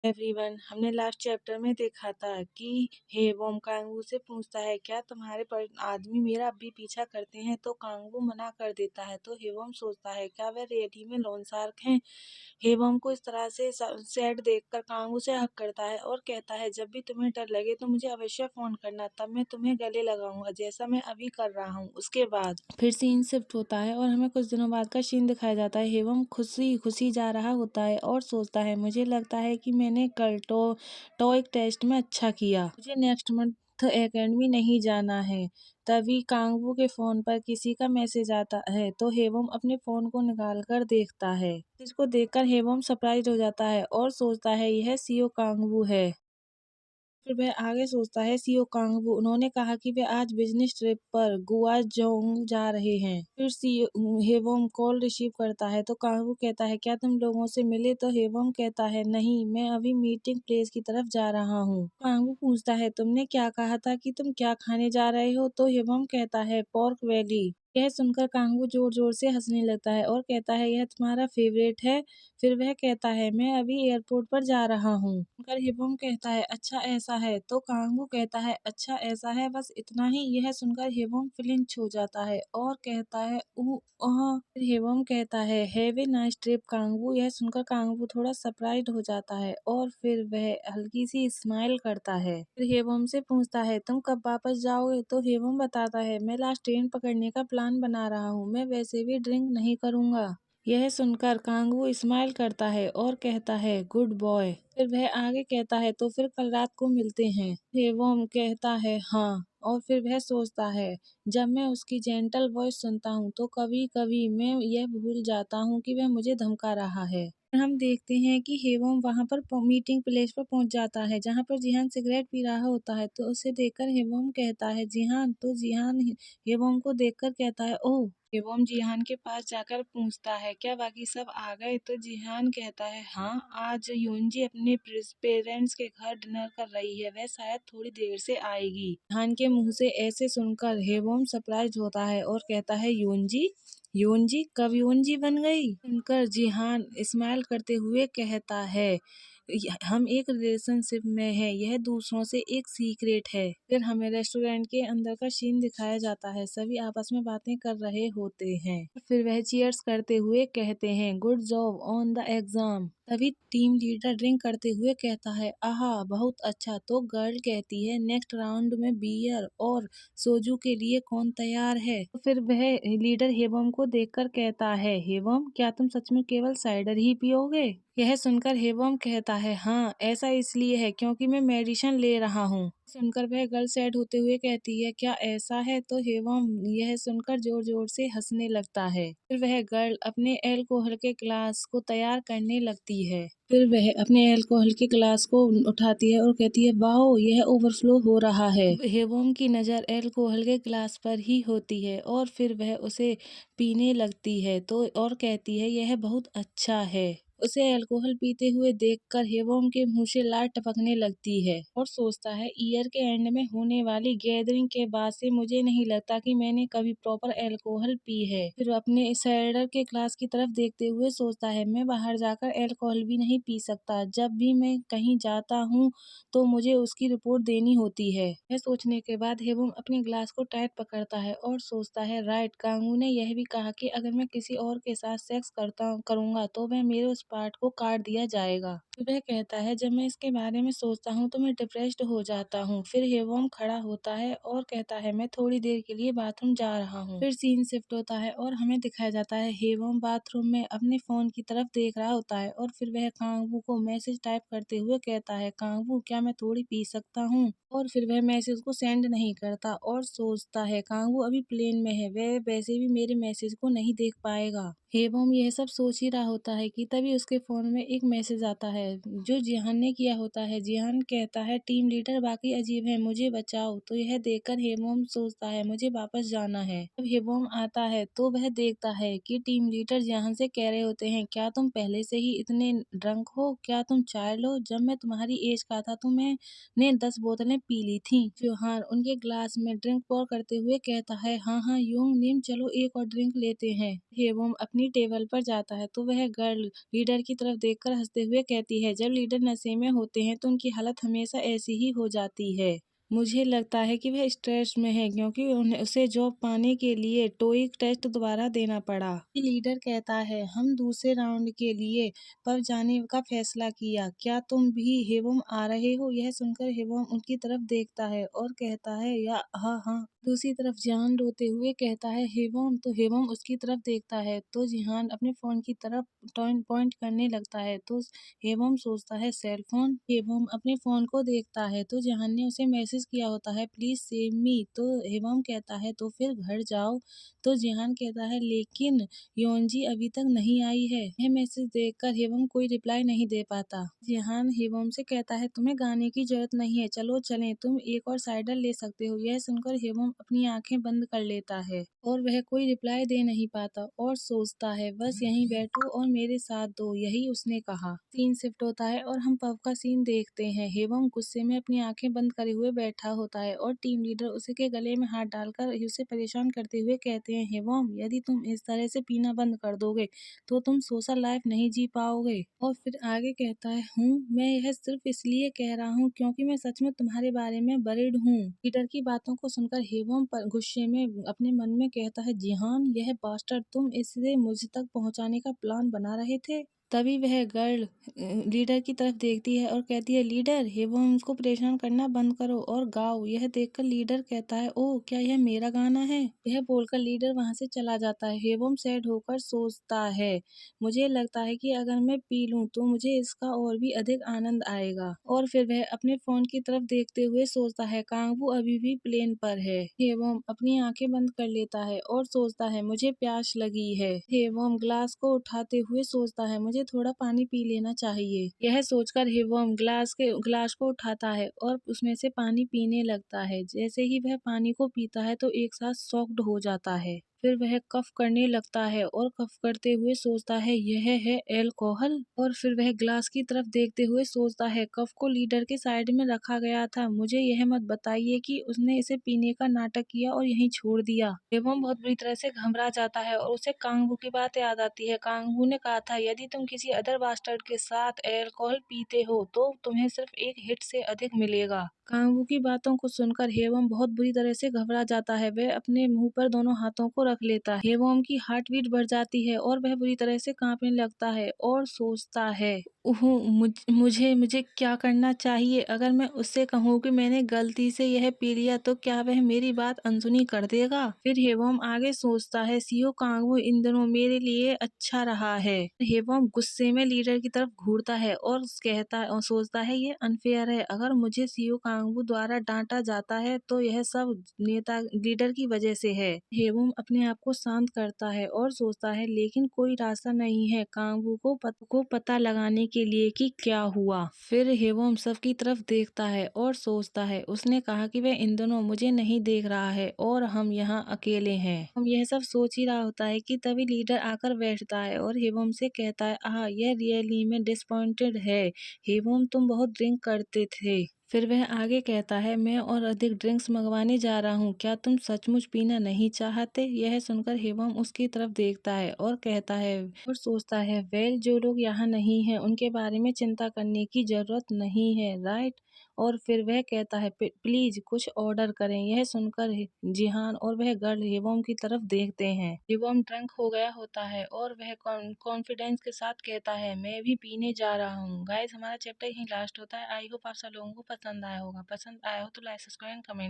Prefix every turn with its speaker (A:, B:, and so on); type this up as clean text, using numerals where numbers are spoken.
A: Everyone, हमने last chapter में देखा था कि हेबोम कांगू से पूछता है क्या तुम्हारे पर आदमी मेरा अब भी पीछा करते हैं, तो कांगू मना कर देता है। तो हेबोम सोचता है क्या वे रियली में लोन शार्क हैं। हेबोम को इस तरह से सैड देखकर कांगू से हक करता है और कहता है जब भी तुम्हें डर लगे तो मुझे अवश्य फोन करना, तब मैं तुम्हें गले लगाऊंगा जैसा मैं अभी कर रहा हूँ। उसके बाद फिर सीन शिफ्ट होता है और हमें कुछ दिनों बाद का सीन दिखाया जाता है। हेबोम खुशी खुशी जा रहा होता है और सोचता है मुझे लगता है कि मैंने कल टॉइक टेस्ट में अच्छा किया, मुझे नेक्स्ट मंथ एकेडमी नहीं जाना है। तभी कांगू के फोन पर किसी का मैसेज आता है तो हेबोम अपने फोन को निकाल कर देखता है। इसको देखकर हेबोम सरप्राइज हो जाता है और सोचता है यह सीओ कांगू है। फिर वह आगे सोचता है सीओ कांगवू उन्होंने कहा कि वे आज बिजनेस ट्रिप पर गुआजोंग जा रहे हैं। फिर सीओ हेवोम कॉल रिसीव करता है तो कांगवू कहता है क्या तुम लोगों से मिले, तो हेवोम कहता है नहीं, मैं अभी मीटिंग प्लेस की तरफ जा रहा हूँ। कांगवू पूछता है तुमने क्या कहा था कि तुम क्या खाने जा रहे हो, तो हेवोम कहता है पोर्क वैली। यह सुनकर कांगवू जोर जोर से हंसने लगता है और कहता है यह तुम्हारा फेवरेट है। फिर वह कहता है मैं अभी एयरपोर्ट पर जा रहा हूँ। मगर हिबोम कहता है अच्छा ऐसा है, तो कांगू कहता है अच्छा ऐसा है, बस इतना ही। यह सुनकर हिबोम फ्लिंच हो जाता है और कहता है ऊ ओह। फिर हिबोम कहता है have a nice trip Kangu. यह सुनकर कांगू थोड़ा सरप्राइज हो जाता है और फिर वह हल्की सी स्माइल करता है। फिर हिबोम से पूछता है तुम कब वापस जाओगे, तो हिबोम बताता है मैं लास्ट ट्रेन पकड़ने का प्लान बना रहा हूँ, मैं वैसे भी ड्रिंक नहीं करूँगा। यह सुनकर कांगू स्माइल करता है और कहता है गुड बॉय। फिर वह आगे कहता है तो फिर कल रात को मिलते हैं। हेवोम कहता है हाँ, और फिर वह सोचता है जब मैं उसकी जेंटल वॉइस सुनता हूँ तो कभी कभी मैं यह भूल जाता हूँ कि वह मुझे धमका रहा है। फिर हम देखते हैं कि हेवोम वहां पर मीटिंग प्लेस पर पहुंच जाता है जहां पर जिहान सिगरेट पी रहा होता है। तो उसे देखकर हेवोम कहता है जिहान, तो जिहान हेवोम को देखकर कहता है ओह। एवं जिहान के पास जाकर पूछता है क्या बाकी सब आ गए, तो जिहान कहता है हाँ, आज यूनजी अपने पेरेंट्स के घर डिनर कर रही है, वह शायद थोड़ी देर से आएगी। जिहान के मुंह से ऐसे सुनकर हेवोम सरप्राइज होता है और कहता है यूनजी, यूनजी कब यूनजी बन गई। सुनकर जिहान स्माइल करते हुए कहता है हम एक रिलेशनशिप में हैं, यह दूसरों से एक सीक्रेट है। फिर हमें रेस्टोरेंट के अंदर का सीन दिखाया जाता है, सभी आपस में बातें कर रहे होते हैं। फिर वह चीयर्स करते हुए कहते हैं good job on the exam. तभी टीम लीडर ड्रिंक करते हुए कहता है आहा बहुत अच्छा। तो गर्ल कहती है नेक्स्ट राउंड में बियर और सोजू के लिए कौन तैयार है। तो फिर वह लीडर हेबम को देखकर कहता है हेबम क्या तुम सच में केवल साइडर ही पियोगे। यह सुनकर हेबम कहता है हाँ, ऐसा इसलिए है क्योंकि मैं मेडिसिन ले रहा हूँ। सुनकर वह गर्ल सैड होते हुए कहती है क्या ऐसा है, तो हेवम यह सुनकर जोर जोर से हंसने लगता है। फिर वह गर्ल अपने अल्कोहल के ग्लास को तैयार करने लगती है। फिर वह अपने अल्कोहल के ग्लास को उठाती है और कहती है वाओ यह ओवरफ्लो हो रहा है। हेवम की नज़र अल्कोहल के ग्लास पर ही होती है और फिर वह उसे पीने लगती है तो और कहती है यह बहुत अच्छा है। उसे अल्कोहल पीते हुए देखकर हेवोम के मुंह से लार टपकने लगती है और सोचता है ईयर के एंड में होने वाली गैदरिंग के बाद से मुझे नहीं लगता कि मैंने कभी प्रॉपर अल्कोहल पी है। फिर अपने साइडर के ग्लास की तरफ देखते हुए सोचता है मैं बाहर जाकर अल्कोहल भी नहीं पी सकता, जब भी मैं कहीं जाता हूँ तो मुझे उसकी रिपोर्ट देनी होती है। यह सोचने के बाद हेवोम अपने ग्लास को टाइट पकड़ता है और सोचता है राइट, कांगू ने यह भी कहा कि अगर मैं किसी और के साथ सेक्स करूंगा तो वह मेरे उस पार्ट को काट दिया जाएगा। तो वह कहता है जब मैं इसके बारे में सोचता हूँ तो मैं डिप्रेस्ड हो जाता हूँ। फिर हेवोम खड़ा होता है और कहता है मैं थोड़ी देर के लिए बाथरूम जा रहा हूँ। फिर सीन शिफ्ट होता है और हमें दिखाया जाता है हेवोम बाथरूम में अपने फोन की तरफ देख रहा होता है और फिर वह कांगू को मैसेज टाइप करते हुए कहता है कांगू क्या मैं थोड़ी पी सकता हूँ, और फिर वह मैसेज को सेंड नहीं करता और सोचता है कांगू अभी प्लेन में है, वह वैसे भी मेरे मैसेज को नहीं देख पाएगा। हेबोम यह सब सोच ही रहा होता है कि तभी उसके फोन में एक मैसेज आता है जो जिहान ने किया होता है। जिहान कहता है टीम लीडर बाकी अजीब है, मुझे बचाओ। तो यह देखकर हेबोम सोचता है मुझे वापस जाना है। जब हेबोम आता है तो वह देखता है कि टीम लीडर जिहान से कह रहे होते हैं क्या तुम पहले से ही इतने ड्रंक हो, क्या तुम चाय लो, जब मैं तुम्हारी एज का था तो मैंने 10 बोतलें पी ली थी। जिहान उनके ग्लास में ड्रिंक पोर करते हुए कहता है हाँ हाँ यूंग निम चलो एक और ड्रिंक लेते हैं। हेबोम अपने अपनी टेबल पर जाता है तो वह गर्ल लीडर की तरफ देखकर हंसते हुए कहती है, जब लीडर नशे में होते हैं तो उनकी हालत हमेशा ऐसी ही हो जाती है। मुझे लगता है कि वह स्ट्रेस में है क्योंकि उसे जॉब पाने के लिए टोईक टेस्ट दोबारा देना पड़ा। लीडर कहता है, हम दूसरे राउंड के लिए पब जाने का फैसला किया, क्या तुम भी हेवम आ रहे हो? यह सुनकर हेवम उनकी तरफ देखता है और कहता है, या हाँ हाँ। दूसरी तरफ जिहान रोते हुए कहता है, हेवम। तो हेवम उसकी तरफ देखता है तो जिहान अपने फोन की तरफ पॉइंट करने लगता है तो हेवम सोचता है, सेल फोन। हेवम अपने फोन को देखता है तो जिहान ने उसे मैसेज किया होता है, प्लीज सेव मी। तो हेवम कहता है, तो फिर घर जाओ। तो जिहान कहता है, लेकिन योनजी अभी तक नहीं आई है। यह मैसेज देखकर हेवम कोई रिप्लाई नहीं दे पाता। जिहान हेवम से कहता है, तुम्हें गाने की जरूरत नहीं है, चलो चलें, तुम एक और साइडर ले सकते हो। यह सुनकर हेवम अपनी आंखें बंद कर लेता है और वह कोई रिप्लाई दे नहीं पाता और सोचता है, बस यहीं बैठो और मेरे साथ दो, यही उसने कहा। सीन शिफ्ट होता है और हम पब का सीन देखते हैं। हेवम गुस्से में अपनी आंखें बंद करे हुए बैठा होता है और टीम लीडर उसके गले में हाथ डालकर उसे परेशान करते हुए कहते हैं, हेवम, यदि तुम इस तरह से पीना बंद कर दोगे तो तुम सोशल लाइफ नहीं जी पाओगे। और फिर आगे कहता है, मैं यह सिर्फ इसलिए कह रहा हूँ क्योंकि मैं सच में तुम्हारे बारे में वरीड हूँ। लीडर की बातों को सुनकर हेवम पर गुस्से में अपने मन में कहता है, जिहान, यह बास्टर्ड, तुम इसे मुझ तक पहुँचाने का प्लान बना रहे थे। तभी वह गर्ल लीडर की तरफ देखती है और कहती है, लीडर, हेवम को परेशान करना बंद करो और गाओ। यह देखकर लीडर कहता है, ओह, क्या यह मेरा गाना है? यह बोलकर लीडर वहां से चला जाता है। हेवम सैड होकर सोचता है, मुझे लगता है कि अगर मैं पी लूं तो मुझे इसका और भी अधिक आनंद आएगा। और फिर वह अपने फोन की तरफ देखते हुए सोचता है, कांगवू अभी भी प्लेन पर है। हेवम अपनी आंखें बंद कर लेता है और सोचता है, मुझे प्यास लगी है। हेवम ग्लास को उठाते हुए सोचता है, मुझे थोड़ा पानी पी लेना चाहिए। यह सोचकर हेवम ग्लास को उठाता है और उसमें से पानी पीने लगता है। जैसे ही वह पानी को पीता है तो एक साथ शॉक्ड हो जाता है। फिर वह कफ करने लगता है और कफ करते हुए सोचता है, यह है अल्कोहल। और फिर वह ग्लास की तरफ देखते हुए सोचता है, कफ को लीडर के साइड में रखा गया था, मुझे यह मत बताइए कि उसने इसे पीने का नाटक किया और यहीं छोड़ दिया। एवं बहुत बुरी तरह से घबरा जाता है और उसे कांगवू की बात याद आती है। कांगवू ने कहा था, यदि तुम किसी अदर बास्टर्ड के साथ अल्कोहल पीते हो तो तुम्हें सिर्फ एक हिट से अधिक मिलेगा। कांगवू की बातों को सुनकर हेवम बहुत बुरी तरह से घबरा जाता है। वह अपने मुंह पर दोनों हाथों को रख लेता है। हेवम की हार्ट बीट बढ़ जाती है और वह बुरी तरह से कांपने लगता है और सोचता है, मुझे क्या करना चाहिए? अगर मैं उससे कहूँ कि मैंने गलती से यह पी लिया तो क्या वह मेरी बात अनसुनी कर देगा? फिर हेवम आगे सोचता है, सीओ कांगवू इन दिनों मेरे लिए अच्छा रहा है। हेवम गुस्से में लीडर की तरफ घूरता है और कहता और सोचता है, ये अनफेयर है। अगर मुझे सीओ कांगवू द्वारा डांटा जाता है तो यह सब नेता लीडर की वजह से है। हेवम अपने आप को शांत करता है और सोचता है, लेकिन कोई रास्ता नहीं है कांगवू को पता लगाने के लिए कि क्या हुआ। फिर हेवम सबकी तरफ देखता है और सोचता है, उसने कहा कि वह इन दोनों मुझे नहीं देख रहा है और हम यहाँ अकेले हैं। हम यह सब सोच ही रहा होता है कि तभी लीडर आकर बैठता है और हेवम से कहता है, यह रियली में डिसअपॉइंटेड है। हेवम, तुम बहुत ड्रिंक करते थे। फिर वह आगे कहता है, मैं और अधिक ड्रिंक्स मंगवाने जा रहा हूँ, क्या तुम सचमुच पीना नहीं चाहते? यह सुनकर हेवम उसकी तरफ देखता है और कहता है और सोचता है, वेल, जो लोग यहाँ नहीं हैं उनके बारे में चिंता करने की जरूरत नहीं है, राइट? और फिर वह कहता है, प्लीज कुछ ऑर्डर करें। यह सुनकर जिहान और वह गर्ल हेवम की तरफ देखते हैं। हेवम ड्रंक हो गया होता है और वह कॉन्फिडेंस के साथ कहता है, मैं भी पीने जा रहा हूँ। गाइस, हमारा चैप्टर यहीं लास्ट होता है। आई होप आप सब लोगों को पसंद आया होगा। पसंद आया हो तो लाइक, सब्सक्राइब, कमेंट।